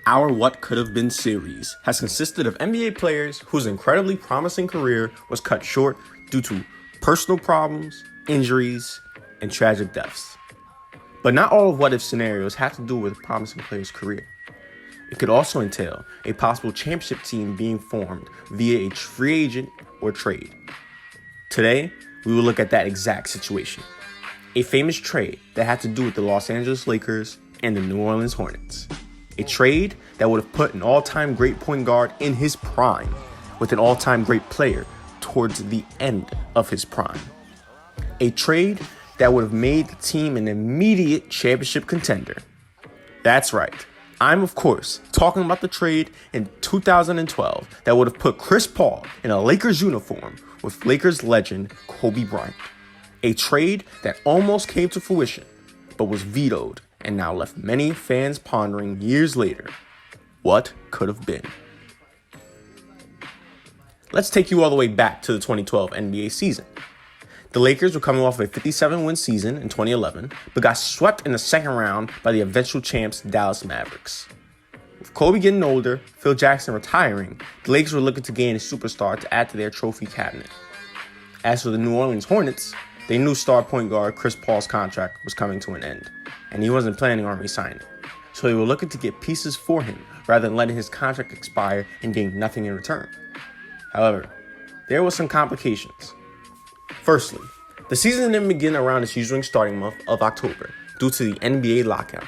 Our What Could Have Been series has consisted of NBA players whose incredibly promising career was cut short due to personal problems, injuries, and tragic deaths. But not all of what if scenarios have to do with a promising player's career. It could also entail a possible championship team being formed via a free agent or trade. Today, we will look at that exact situation. A famous trade that had to do with the Los Angeles Lakers and the New Orleans Hornets. A trade that would have put an all-time great point guard in his prime with an all-time great player towards the end of his prime. A trade that would have made the team an immediate championship contender. That's right. I'm, of course, talking about the trade in 2012 that would have put Chris Paul in a Lakers uniform with Lakers legend Kobe Bryant. A trade that almost came to fruition, but was vetoed and now left many fans pondering years later, what could have been? Let's take you all the way back to the 2012 NBA season. The Lakers were coming off a 57-win season in 2011, but got swept in the second round by the eventual champs Dallas Mavericks. With Kobe getting older, Phil Jackson retiring, the Lakers were looking to gain a superstar to add to their trophy cabinet. As for the New Orleans Hornets, they knew star point guard Chris Paul's contract was coming to an end, and he wasn't planning on resigning. So they were looking to get pieces for him rather than letting his contract expire and gain nothing in return. However, there were some complications. Firstly, the season didn't begin around its usual starting month of October due to the NBA lockout.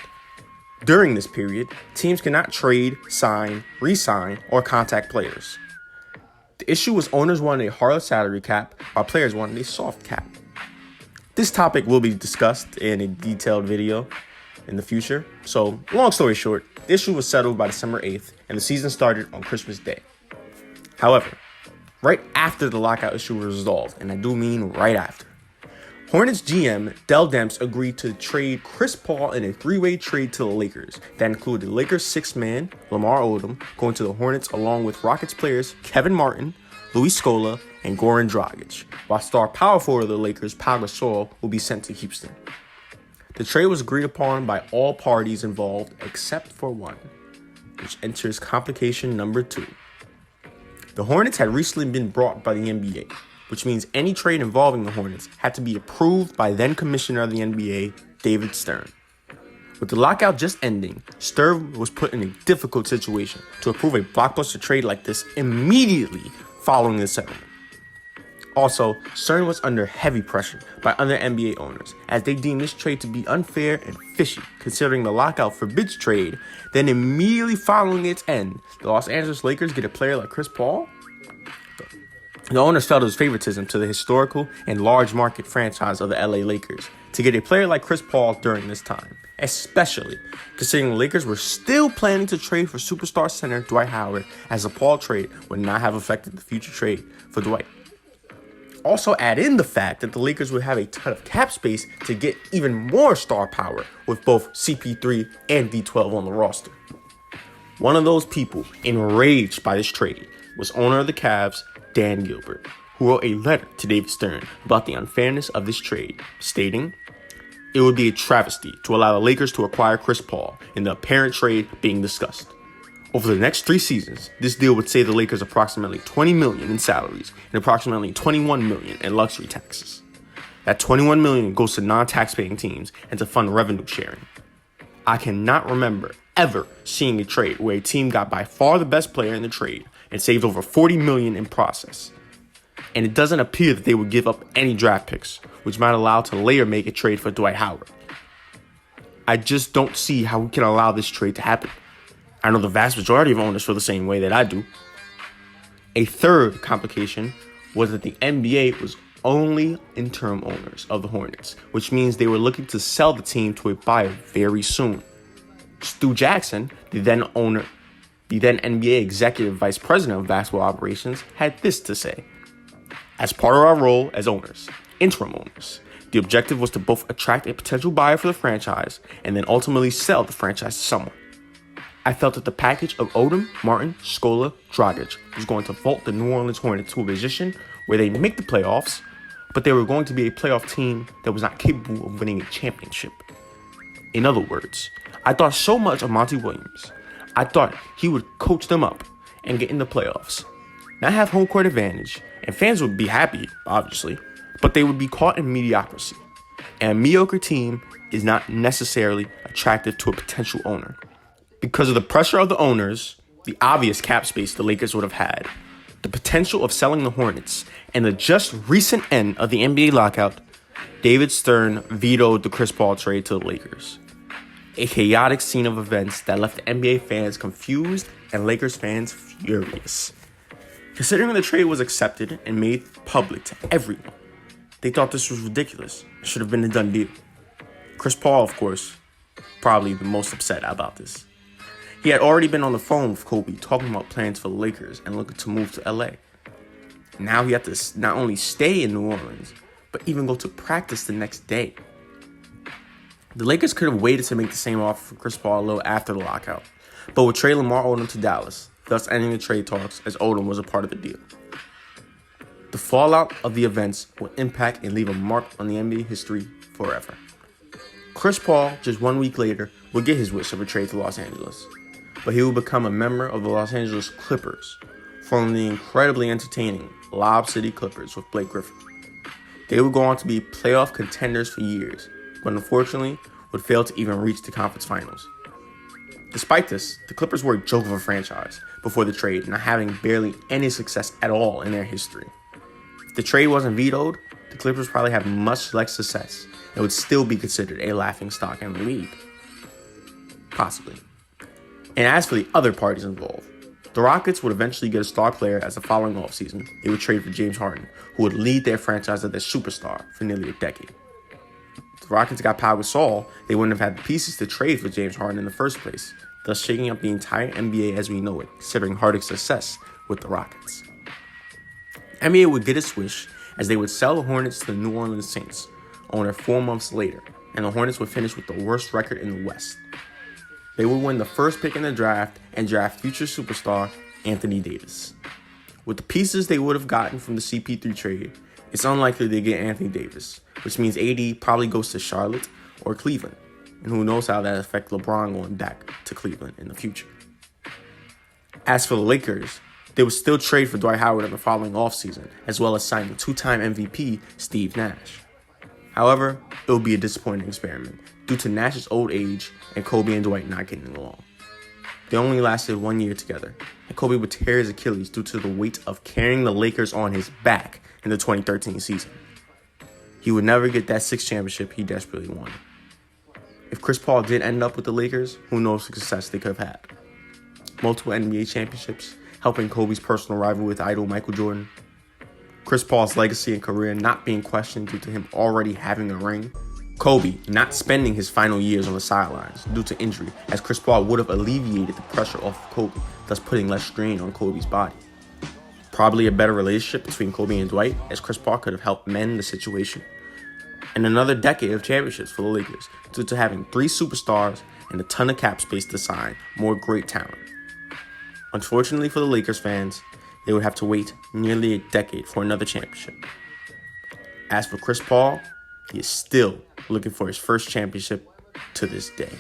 During this period, teams cannot trade, sign, re-sign, or contact players. The issue was owners wanted a hard salary cap while players wanted a soft cap. This topic will be discussed in a detailed video in the future. So, long story short, the issue was settled by December 8th and the season started on Christmas Day. However, right after the lockout issue was resolved, and I do mean right after, Hornets GM Dell Demps agreed to trade Chris Paul in a three-way trade to the Lakers that included Lakers sixth man Lamar Odom going to the Hornets along with Rockets players Kevin Martin, Luis Scola, and Goran Dragic, while star power forward of the Lakers Pau Gasol will be sent to Houston. The trade was agreed upon by all parties involved except for one, which enters complication number 2. The Hornets had recently been bought by the NBA, which means any trade involving the Hornets had to be approved by then Commissioner of the NBA, David Stern. With the lockout just ending, Stern was put in a difficult situation to approve a blockbuster trade like this immediately following the settlement. Also, Stern was under heavy pressure by other NBA owners as they deemed this trade to be unfair and fishy, considering the lockout forbids trade. Then immediately following its end, the Los Angeles Lakers get a player like Chris Paul. The owners felt it was favoritism to the historical and large market franchise of the LA Lakers to get a player like Chris Paul during this time, especially considering the Lakers were still planning to trade for superstar center Dwight Howard, as the Paul trade would not have affected the future trade for Dwight. Also add in the fact that the Lakers would have a ton of cap space to get even more star power with both CP3 and D12 on the roster. One of those people enraged by this trade was owner of the Cavs, Dan Gilbert, who wrote a letter to David Stern about the unfairness of this trade, stating, "It would be a travesty to allow the Lakers to acquire Chris Paul in the apparent trade being discussed. Over the next 3 seasons, this deal would save the Lakers approximately $20 million in salaries and approximately $21 million in luxury taxes. That $21 million goes to non-tax-paying teams and to fund revenue sharing. I cannot remember ever seeing a trade where a team got by far the best player in the trade and saved over $40 million in process. And it doesn't appear that they would give up any draft picks, which might allow to later make a trade for Dwight Howard. I just don't see how we can allow this trade to happen. I know the vast majority of owners feel the same way that I do." A third complication was that the NBA was only interim owners of the Hornets, which means they were looking to sell the team to a buyer very soon. Stu Jackson, the then NBA executive vice president of basketball operations, had this to say: "As part of our role as owners, interim owners, the objective was to both attract a potential buyer for the franchise and then ultimately sell the franchise to someone. I felt that the package of Odom, Martin, Scola, Dragic was going to vault the New Orleans Hornets to a position where they make the playoffs, but they were going to be a playoff team that was not capable of winning a championship. In other words, I thought so much of Monty Williams. I thought he would coach them up and get in the playoffs. Not have home court advantage, and fans would be happy, obviously, but they would be caught in mediocrity. And a mediocre team is not necessarily attractive to a potential owner. Because of the pressure of the owners, the obvious cap space the Lakers would have had, the potential of selling the Hornets, and the just recent end of the NBA lockout, David Stern vetoed the Chris Paul trade to the Lakers. A chaotic scene of events that left NBA fans confused and Lakers fans furious. Considering the trade was accepted and made public to everyone, they thought this was ridiculous. It should have been a done deal. Chris Paul, of course, probably the most upset about this. He had already been on the phone with Kobe talking about plans for the Lakers and looking to move to LA. Now he had to not only stay in New Orleans, but even go to practice the next day. The Lakers could have waited to make the same offer for Chris Paul a little after the lockout, but would trade Lamar Odom to Dallas, thus ending the trade talks as Odom was a part of the deal. The fallout of the events will impact and leave a mark on the NBA history forever. Chris Paul, just 1 week later, would get his wish of a trade to Los Angeles, but he would become a member of the Los Angeles Clippers, forming the incredibly entertaining Lob City Clippers with Blake Griffin. They would go on to be playoff contenders for years, but unfortunately would fail to even reach the conference finals. Despite this, the Clippers were a joke of a franchise before the trade, not having barely any success at all in their history. If the trade wasn't vetoed, the Clippers probably have much less success and would still be considered a laughingstock in the league. Possibly. And as for the other parties involved, the Rockets would eventually get a star player as the following offseason. They would trade for James Harden, who would lead their franchise as their superstar for nearly a decade. If the Rockets got Pau Gasol, they wouldn't have had the pieces to trade for James Harden in the first place, thus shaking up the entire NBA as we know it, considering Harden's success with the Rockets. NBA would get its wish as they would sell the Hornets to the New Orleans Saints, owner 4 months later, and the Hornets would finish with the worst record in the West. They would win the first pick in the draft and draft future superstar Anthony Davis. With the pieces they would have gotten from the CP3 trade, it's unlikely they get Anthony Davis, which means AD probably goes to Charlotte or Cleveland, and who knows how that affects LeBron going back to Cleveland in the future. As for the Lakers, they would still trade for Dwight Howard in the following offseason, as well as signing 2-time MVP Steve Nash. However, it would be a disappointing experiment due to Nash's old age and Kobe and Dwight not getting along. They only lasted 1 year together, and Kobe would tear his Achilles due to the weight of carrying the Lakers on his back in the 2013 season. He would never get that 6th championship he desperately wanted. If Chris Paul did end up with the Lakers, who knows the success they could have had. Multiple NBA championships, helping Kobe's personal rival with idol Michael Jordan. Chris Paul's legacy and career not being questioned due to him already having a ring. Kobe not spending his final years on the sidelines due to injury, as Chris Paul would have alleviated the pressure off of Kobe, thus putting less strain on Kobe's body. Probably a better relationship between Kobe and Dwight, as Chris Paul could have helped mend the situation. And another decade of championships for the Lakers due to having 3 superstars and a ton of cap space to sign more great talent. Unfortunately for the Lakers fans, they would have to wait nearly a decade for another championship. As for Chris Paul, he is still looking for his first championship to this day.